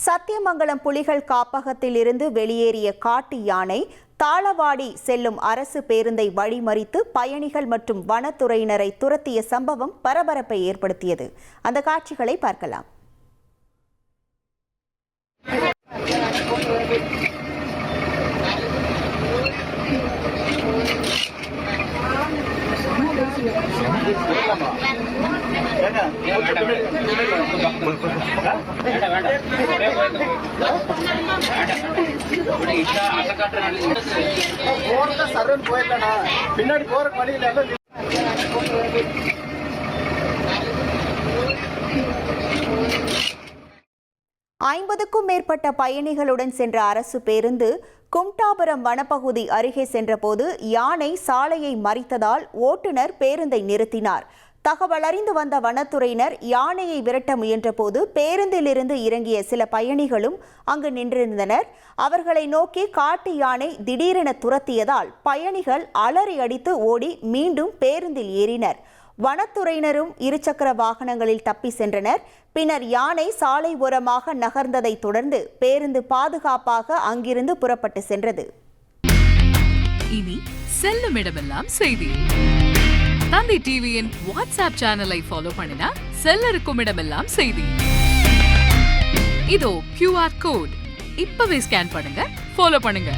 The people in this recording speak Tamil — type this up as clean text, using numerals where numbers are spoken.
சத்தியமங்கலம் புலிகள் காப்பகத்தில் இருந்து வெளியேறிய காட்டு யானை தாளவாடி செல்லும் அரசு பேருந்தை வழிமறித்து பயணிகள் மற்றும் வனத்துறையினரை துரத்திய சம்பவம் பரபரப்பை ஏற்படுத்தியது. அந்த காட்சிகளை பார்க்கலாம். பின்னாடி போற வழியில 50க்கும் மேற்பட்ட பயணிகளுடன் சென்ற அரசு பேருந்து கும்டாபுரம் வனப்பகுதி அருகே சென்றபோது யானை சாலையை மறித்ததால் ஓட்டுநர் பேருந்தை நிறுத்தினார். தகவல் அறிந்து வந்த வனத்துறையினர் யானையை விரட்ட முயன்றபோது பேருந்திலிருந்து இறங்கிய சில பயணிகளும் அங்கு நின்றிருந்தனர். அவர்களை நோக்கி காட்டு யானை திடீரென துரத்தியதால் பயணிகள் அலறி அடித்து ஓடி மீண்டும் பேருந்தில் ஏறினர். வனத்துறையினரும் இருசக்கர வாகனங்களில் தப்பி சென்றனர். பின்னர் யானை சாலை ஓரமாக நகர்ந்ததை தொடர்ந்து பேருந்து பாதுகாப்பாக அங்கிருந்து புறப்பட்டு சென்றது. இனி செல்லும் இடமெல்லாம் செய்தி. தந்தி டிவியின் வாட்ஸ்அப் சேனலை ஃபாலோ பண்ணினா செல்லருக்கும் இடமெல்லாம் செய்தி. இதோ QR கோட் இப்பவே ஸ்கேன் பண்ணுங்க, ஃபாலோ பண்ணுங்க.